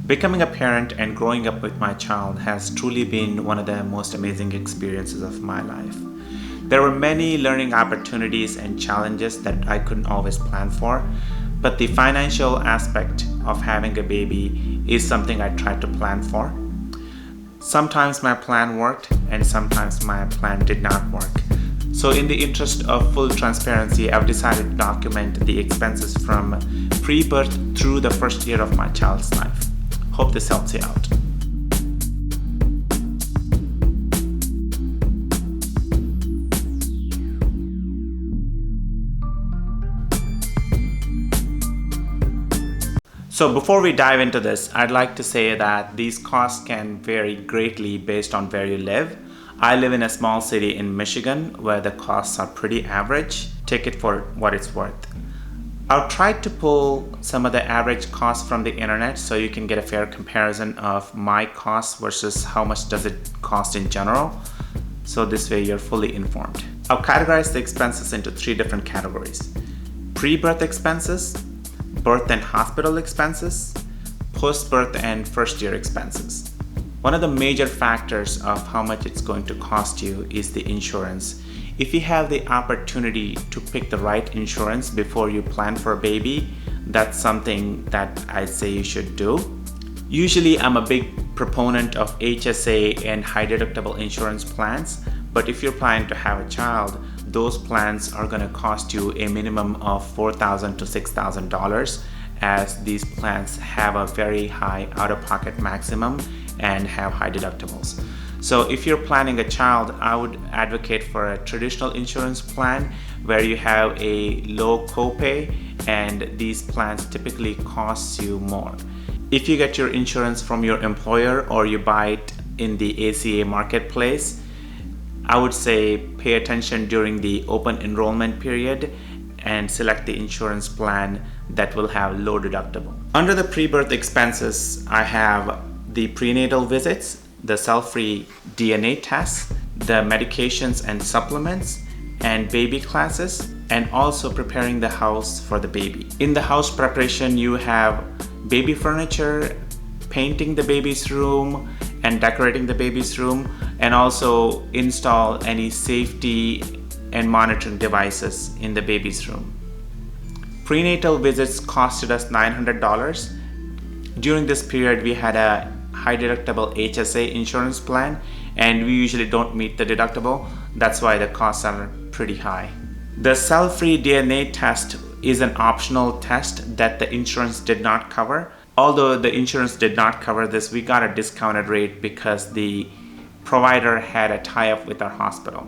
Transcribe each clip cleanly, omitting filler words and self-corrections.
Becoming a parent and growing up with my child has truly been one of the most amazing experiences of my life. There were many learning opportunities and challenges that I couldn't always plan for, but the financial aspect of having a baby is something I tried to plan for. Sometimes my plan worked and sometimes my plan did not work. So in the interest of full transparency, I've decided to document the expenses from pre-birth through the first year of my child's life. Hope this helps you out. So before we dive into this, I'd like to say that these costs can vary greatly based on where you live. I live in a small city in Michigan where the costs are pretty average. Take it for what it's worth. I'll try to pull some of the average costs from the internet so you can get a fair comparison of my costs versus how much does it cost in general. So this way you're fully informed. I'll categorize the expenses into three different categories: pre-birth expenses, birth and hospital expenses, post-birth and first-year expenses. One of the major factors of how much it's going to cost you is the insurance. If you have the opportunity to pick the right insurance before you plan for a baby, that's something that I say you should do. Usually I'm a big proponent of HSA and high deductible insurance plans, but if you're planning to have a child, those plans are going to cost you a minimum of $4,000 to $6,000, as these plans have a very high out-of-pocket maximum and have high deductibles. So if you're planning a child, I would advocate for a traditional insurance plan where you have a low copay, and these plans typically cost you more. If you get your insurance from your employer or you buy it in the ACA marketplace, I would say pay attention during the open enrollment period and select the insurance plan that will have low deductible. Under the pre-birth expenses, I have the prenatal visits, the cell-free DNA tests, the medications and supplements, and baby classes, and also preparing the house for the baby. In the house preparation, you have baby furniture, painting the baby's room, and decorating the baby's room, and also install any safety and monitoring devices in the baby's room. Prenatal visits costed us $900. During this period, we had a high deductible HSA insurance plan, and we usually don't meet the deductible. That's why the costs are pretty high. The cell-free DNA test is an optional test that the insurance did not cover. Although the insurance did not cover this, we got a discounted rate because the provider had a tie-up with our hospital.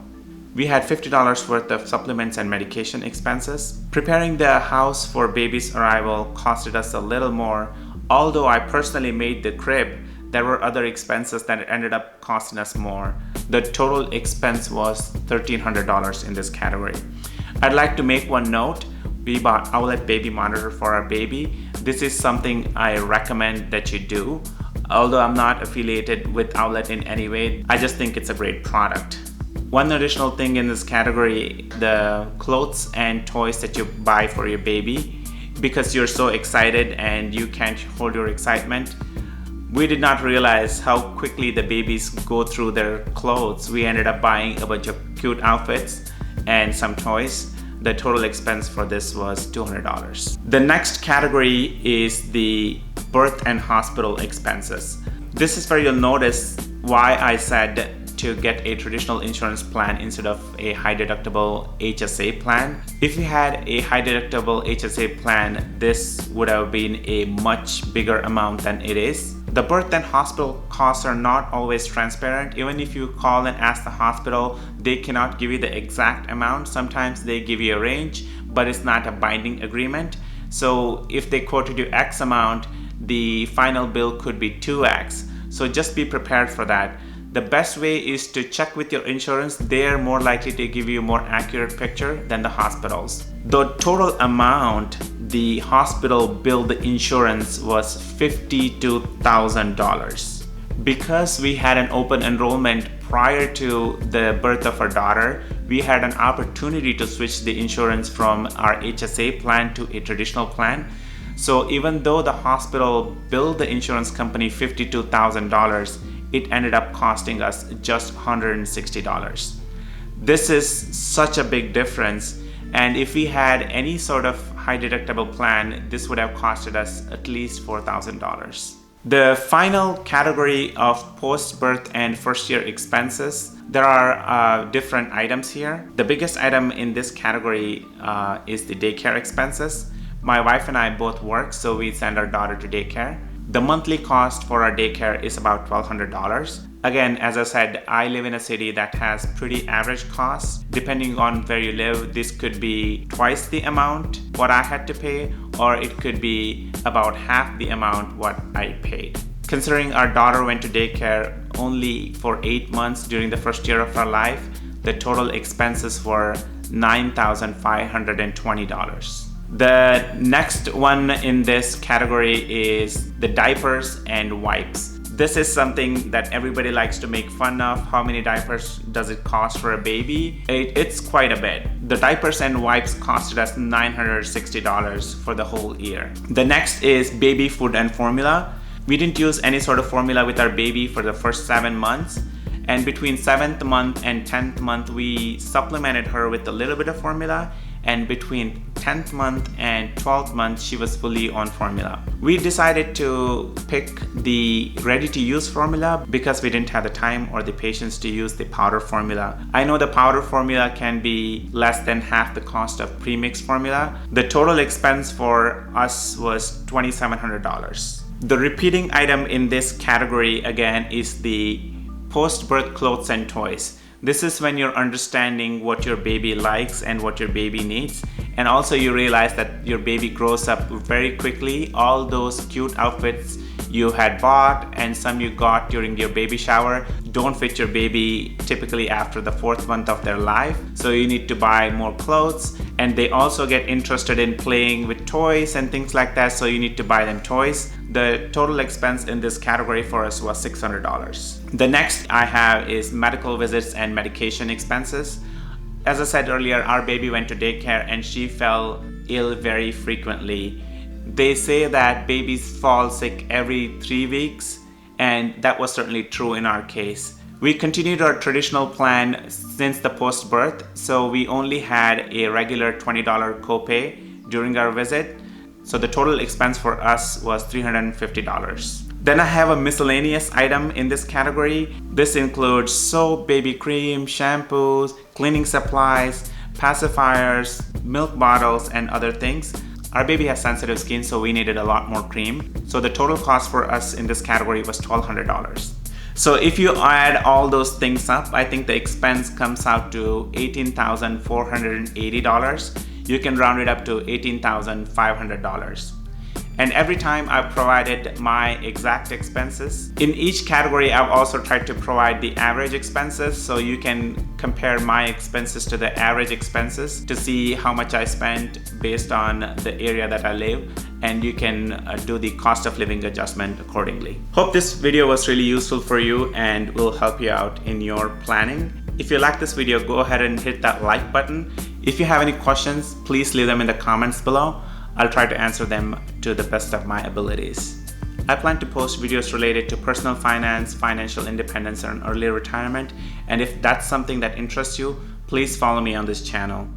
We had $50 worth of supplements and medication expenses. Preparing the house for baby's arrival costed us a little more. Although I personally made the crib, there were other expenses that ended up costing us more. The total expense was $1,300 in this category. I'd like to make one note. We bought Owlet baby monitor for our baby. This is something I recommend that you do. Although I'm not affiliated with Owlet in any way, I just think it's a great product. One additional thing in this category, the clothes and toys that you buy for your baby, because you're so excited and you can't hold your excitement. We did not realize how quickly the babies go through their clothes. We ended up buying a bunch of cute outfits and some toys. The total expense for this was $200. The next category is the birth and hospital expenses. This is where you'll notice why I said to get a traditional insurance plan instead of a high deductible HSA plan. If you had a high deductible HSA plan, this would have been a much bigger amount than it is. The birth and hospital costs are not always transparent. Even if you call and ask the hospital, they cannot give you the exact amount. Sometimes they give you a range, but it's not a binding agreement. So if they quoted you X amount, the final bill could be 2X. So just be prepared for that. The best way is to check with your insurance. They're more likely to give you a more accurate picture than the hospitals. The total amount the hospital billed the insurance was $52,000. Because we had an open enrollment prior to the birth of our daughter, we had an opportunity to switch the insurance from our HSA plan to a traditional plan. So even though the hospital billed the insurance company $52,000, it ended up costing us just $160. This is such a big difference, and if we had any sort of high deductible plan, this would have costed us at least $4,000. The final category of post-birth and first-year expenses, there are different items here. The biggest item in this category is the daycare expenses. My wife and I both work, so we send our daughter to daycare. The monthly cost for our daycare is about $1,200. Again, as I said, I live in a city that has pretty average costs. Depending on where you live, this could be twice the amount what I had to pay, or it could be about half the amount what I paid. Considering our daughter went to daycare only for 8 months during the first year of her life, the total expenses were $9,520. The next one in this category is the diapers and wipes. This is something that everybody likes to make fun of. How many diapers does it cost for a baby? It's quite a bit. The diapers and wipes costed us $960 for the whole year. The next is baby food and formula. We didn't use any sort of formula with our baby for the first 7 months. And between 7th month and 10th month, we supplemented her with a little bit of formula. And between 10th month and 12th month, she was fully on formula. We decided to pick the ready-to-use formula because we didn't have the time or the patience to use the powder formula. I know the powder formula can be less than half the cost of pre-mixed formula. The total expense for us was $2,700. The repeating item in this category again is the post-birth clothes and toys. This is when you're understanding what your baby likes and what your baby needs. And also you realize that your baby grows up very quickly. All those cute outfits you had bought and some you got during your baby shower don't fit your baby typically after the 4th month of their life. So you need to buy more clothes, and they also get interested in playing with toys and things like that. So you need to buy them toys. The total expense in this category for us was $600. The next I have is medical visits and medication expenses. As I said earlier, our baby went to daycare and she fell ill very frequently. They say that babies fall sick every 3 weeks, and that was certainly true in our case. We continued our traditional plan since the post-birth, so we only had a regular $20 copay during our visit. So the total expense for us was $350. Then I have a miscellaneous item in this category. This includes soap, baby cream, shampoos, cleaning supplies, pacifiers, milk bottles, and other things. Our baby has sensitive skin, so we needed a lot more cream. So the total cost for us in this category was $1,200. So if you add all those things up, I think the expense comes out to $18,480. You can round it up to $18,500. And every time I've provided my exact expenses. In each category, I've also tried to provide the average expenses, so you can compare my expenses to the average expenses to see how much I spent based on the area that I live, and you can do the cost of living adjustment accordingly. Hope this video was really useful for you and will help you out in your planning. If you like this video, go ahead and hit that like button. If you have any questions, please leave them in the comments below. I'll try to answer them to the best of my abilities. I plan to post videos related to personal finance, financial independence, and early retirement. And if that's something that interests you, please follow me on this channel.